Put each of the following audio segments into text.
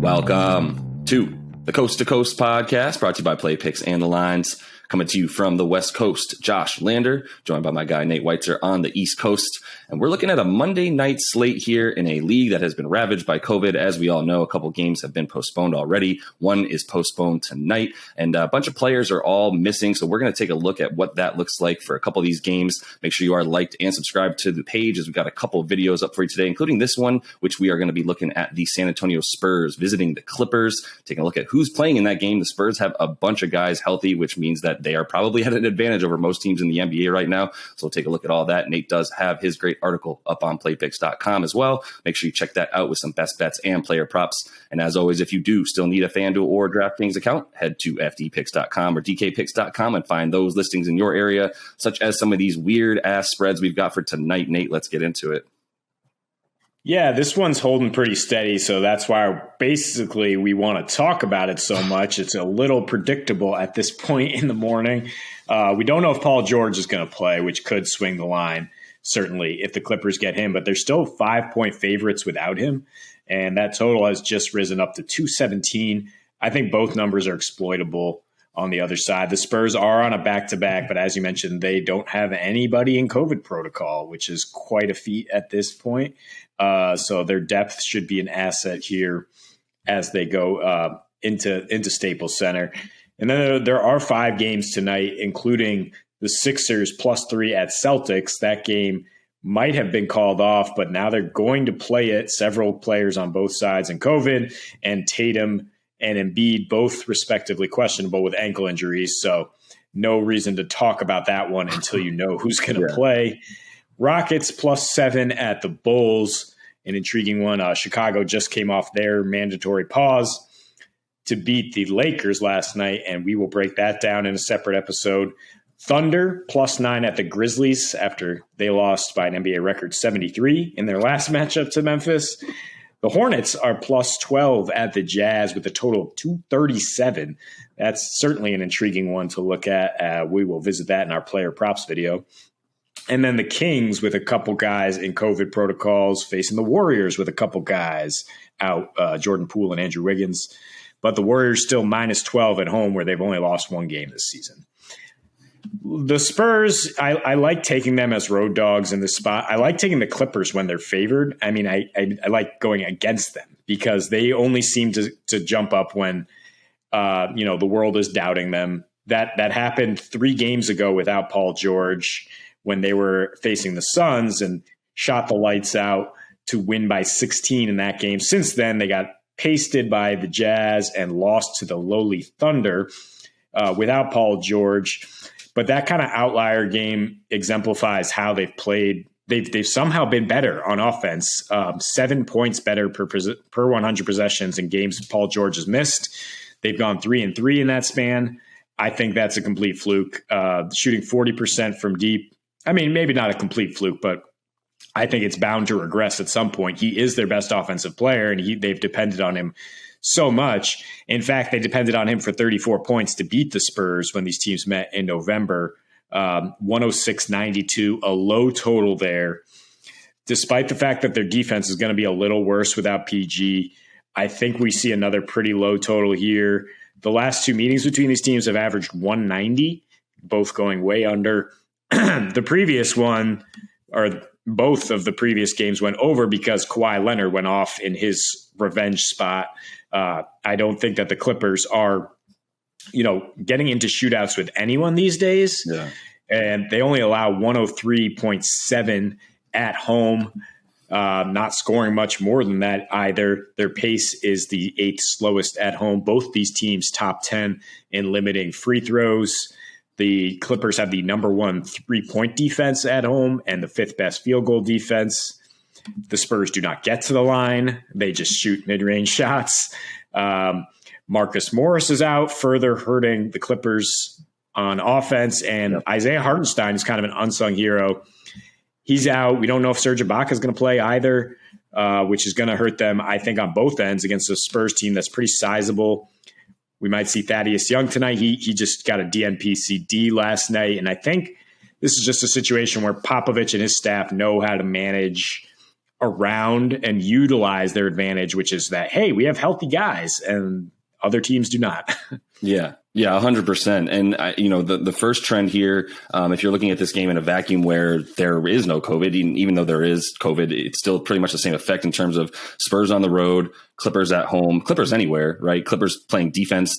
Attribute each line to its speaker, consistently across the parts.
Speaker 1: Welcome to the Coast to Coast podcast, brought to you by Play Picks and the Lines. Coming to you from the West Coast, Josh Lander, joined by my guy Nate Weitzer on the East Coast. And we're looking at a Monday night slate here in a league that has been ravaged by COVID. As we all know, a couple games have been postponed already. One is postponed tonight, and a bunch of players are all missing. So we're going to take a look at what that looks like for a couple of these games. Make sure you are liked and subscribed to the page, as we've got a couple of videos up for you today, including this one, which we are going to be looking at the San Antonio Spurs visiting the Clippers, taking a look at who's playing in that game. The Spurs have a bunch of guys healthy, which means that they are probably at an advantage over most teams in the NBA right now. So we'll take a look at all that. Nate does have his great article up on playpicks.com as well. Make sure you check that out with some best bets and player props. And as always, if you do still need a FanDuel or DraftKings account, head to fdpicks.com or dkpicks.com and find those listings in your area, such as some of these weird ass spreads we've got for tonight. Nate, let's get into it.
Speaker 2: Yeah, this one's holding pretty steady, so that's why basically we want to talk about it so much. It's a little predictable at this point in the morning. We don't know if Paul George is going to play, which could swing the line, certainly, if the Clippers get him. But they're still 5-point favorites without him, and that total has just risen up to 217. I think both numbers are exploitable on the other side. The Spurs are on a back-to-back, but as you mentioned, they don't have anybody in COVID protocol, which is quite a feat at this point. So their depth should be an asset here as they go into Staples Center. And then there are 5 games tonight, including the Sixers +3 at Celtics. That game might have been called off, but now they're going to play it. Several players on both sides in COVID, and Tatum and Embiid both respectively questionable with ankle injuries. So no reason to talk about that one until you know who's going to play. Rockets +7 at the Bulls, an intriguing one. Chicago just came off their mandatory pause to beat the Lakers last night, and we will break that down in a separate episode. Thunder +9 at the Grizzlies after they lost by an NBA record 73 in their last matchup to Memphis. The Hornets are +12 at the Jazz with a total of 237. That's certainly an intriguing one to look at. We will visit that in our player props video. And then the Kings with a couple guys in COVID protocols, facing the Warriors with a couple guys out, Jordan Poole and Andrew Wiggins. But the Warriors still -12 at home, where they've only lost one game this season. The Spurs, I like taking them as road dogs in this spot. I like taking the Clippers when they're favored. I mean, I like going against them because they only seem to jump up when the world is doubting them. That happened 3 games ago without Paul George, when they were facing the Suns and shot the lights out to win by 16 in that game. Since then, they got pasted by the Jazz and lost to the lowly Thunder without Paul George. But that kind of outlier game exemplifies how they've played. They've somehow been better on offense, 7 points better per 100 possessions in games Paul George has missed. They've gone 3-3 in that span. I think that's a complete fluke. Shooting 40% from deep. I mean, maybe not a complete fluke, but I think it's bound to regress at some point. He is their best offensive player, and they've depended on him so much. In fact, they depended on him for 34 points to beat the Spurs when these teams met in November. 106-92, a low total there. Despite the fact that their defense is going to be a little worse without PG, I think we see another pretty low total here. The last 2 meetings between these teams have averaged 190, both going way under. The previous one, or both of the previous games, went over because Kawhi Leonard went off in his revenge spot. I don't think that the Clippers are, getting into shootouts with anyone these days. Yeah. And they only allow 103.7 at home, not scoring much more than that either. Their pace is the 8th slowest at home. Both these teams top 10 in limiting free throws. The Clippers have the number 1 3-point defense at home and the 5th best field goal defense. The Spurs do not get to the line. They just shoot mid-range shots. Marcus Morris is out, further hurting the Clippers on offense. And Isaiah Hartenstein is kind of an unsung hero. He's out. We don't know if Serge Ibaka is going to play either, which is going to hurt them, I think, on both ends against a Spurs team that's pretty sizable. We might see Thaddeus Young tonight. He just got a DNP-CD last night. And I think this is just a situation where Popovich and his staff know how to manage around and utilize their advantage, which is that, hey, we have healthy guys and other teams do not.
Speaker 1: Yeah. Yeah, 100%. And, the first trend here, if you're looking at this game in a vacuum where there is no COVID, even though there is COVID, it's still pretty much the same effect in terms of Spurs on the road, Clippers at home, Clippers anywhere, right? Clippers playing defense.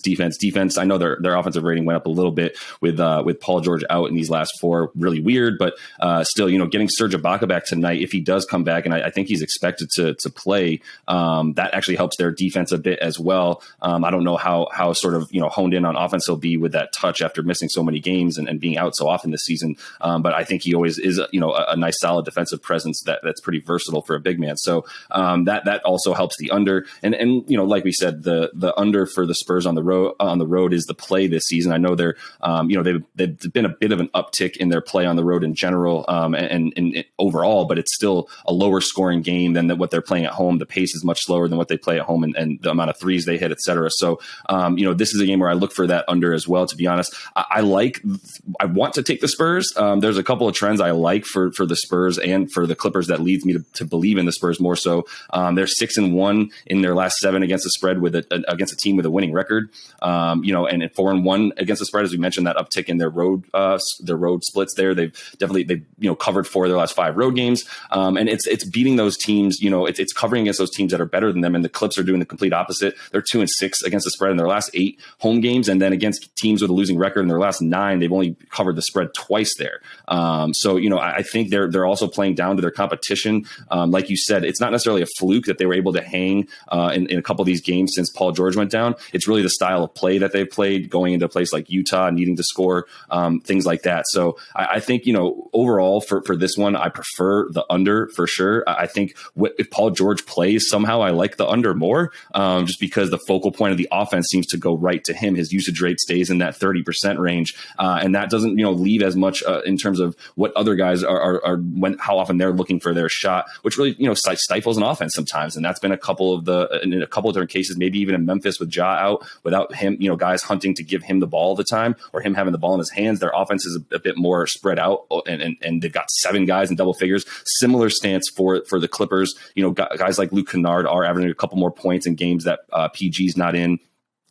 Speaker 1: I know their offensive rating went up a little bit with Paul George out in these last 4. Really weird, but still, getting Serge Ibaka back tonight, if he does come back, and I think he's expected to play, that actually helps their defense a bit as well. I don't know how sort of honed in on offense he'll be with that touch after missing so many games and being out so often this season. But I think he always is a nice solid defensive presence that's pretty versatile for a big man. So that also helps the under. And like we said, the under for the Spurs on the road is the play this season. I know they're they've been a bit of an uptick in their play on the road in general and overall, but it's still a lower scoring game than what they're playing at home. The pace is much slower than what they play at home, and the amount of threes they hit, et cetera. So this is a game where I look for that under as well. To be honest, I want to take the Spurs. There's a couple of trends I like for the Spurs and for the Clippers that leads me to believe in the Spurs more so. They're 6-1 in their last 7 against the spread against a team with a winning record, and 4-1 against the spread. As we mentioned, that uptick in their road splits there. They've covered 4 of their last 5 road games, and it's beating those teams. It's covering against those teams that are better than them, and the Clips are doing the complete opposite. They're 2-6 against the spread in their last 8 home games, and then against teams with a losing record in their last 9, they've only covered the spread twice there. I think they're also playing down to their competition. Like you said, it's not necessarily a fluke that they were able to hang in a couple of these games since Paul George went down. It's really the style of play that they've played, going into a place like Utah, needing to score, things like that. So I think, overall for this one, I prefer the under for sure. I think if Paul George plays somehow, I like the under more, just because the focal point of the offense seems to go right to him. His usage rate stays in that 30% range. And that doesn't, leave as much in terms of what other guys are how often they're looking for their shot, which really, stifles an offense sometimes. And that's been in a couple of different cases, maybe even in Memphis with Ja out, without him, guys hunting to give him the ball all the time or him having the ball in his hands. Their offense is a bit more spread out, and they've got 7 guys in double figures. Similar stance for the Clippers. Guys like Luke Kennard are averaging a couple more points in games that PG's not in.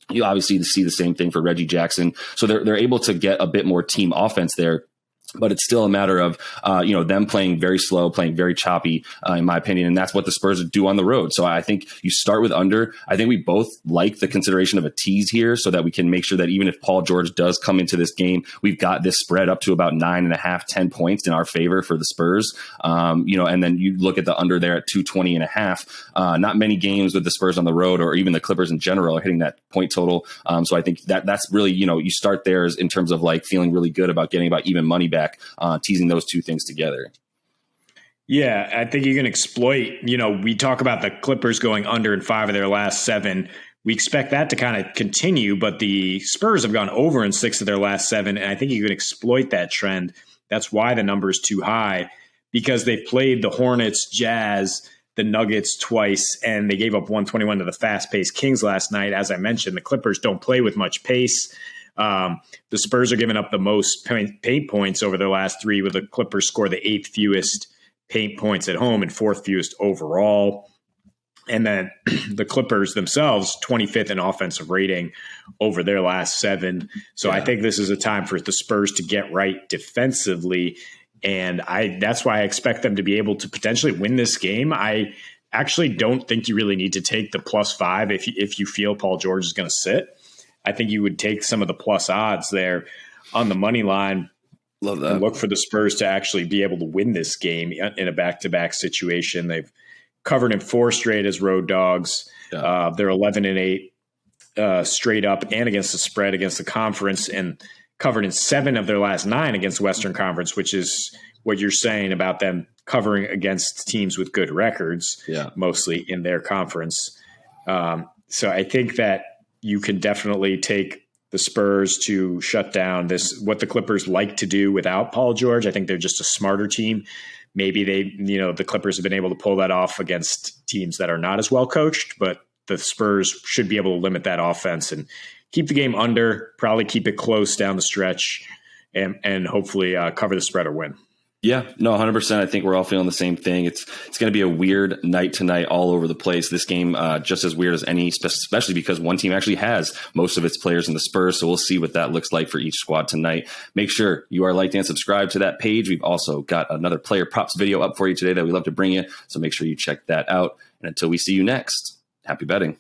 Speaker 1: You obviously see the same thing for Reggie Jackson. So they're able to get a bit more team offense there. But it's still a matter of, them playing very slow, playing very choppy, in my opinion. And that's what the Spurs do on the road. So I think you start with under. I think we both like the consideration of a tease here so that we can make sure that even if Paul George does come into this game, we've got this spread up to about 9.5, 10 points in our favor for the Spurs. And then you look at the under there at 220.5. Not many games with the Spurs on the road or even the Clippers in general are hitting that point total. So I think that's really, you start there in terms of like feeling really good about getting about even money back. Teasing those two things together.
Speaker 2: Yeah, I think you can exploit, we talk about the Clippers going under in 5 of their last 7. We expect that to kind of continue, but the Spurs have gone over in 6 of their last 7, and I think you can exploit that trend. That's why the number is too high, because they've played the Hornets, Jazz, the Nuggets twice, and they gave up 121 to the fast-paced Kings last night. As I mentioned, the Clippers don't play with much pace. The Spurs are giving up the most paint points over their last 3, with the Clippers score the 8th fewest paint points at home and 4th fewest overall. And then the Clippers themselves, 25th in offensive rating over their last 7. So I think this is a time for the Spurs to get right defensively. And that's why I expect them to be able to potentially win this game. I actually don't think you really need to take the +5 if you feel Paul George is going to sit. I think you would take some of the plus odds there on the money line.
Speaker 1: Love that.
Speaker 2: And look for the Spurs to actually be able to win this game in a back-to-back situation. They've covered in 4 straight as road dogs. Yeah. They're 11-8 straight up and against the spread against the conference, and covered in 7 of their last 9 against Western Conference, which is what you're saying about them covering against teams with good records, mostly in their conference. So I think that you can definitely take the Spurs to shut down what the Clippers like to do without Paul George. I think they're just a smarter team. Maybe the Clippers have been able to pull that off against teams that are not as well coached, but the Spurs should be able to limit that offense and keep the game under, probably keep it close down the stretch, and hopefully cover the spread or win.
Speaker 1: Yeah, no, 100%. I think we're all feeling the same thing. It's going to be a weird night tonight all over the place. This game, just as weird as any, especially because one team actually has most of its players in the Spurs. So we'll see what that looks like for each squad tonight. Make sure you are liked and subscribed to that page. We've also got another player props video up for you today that we love to bring you. So make sure you check that out. And until we see you next, happy betting.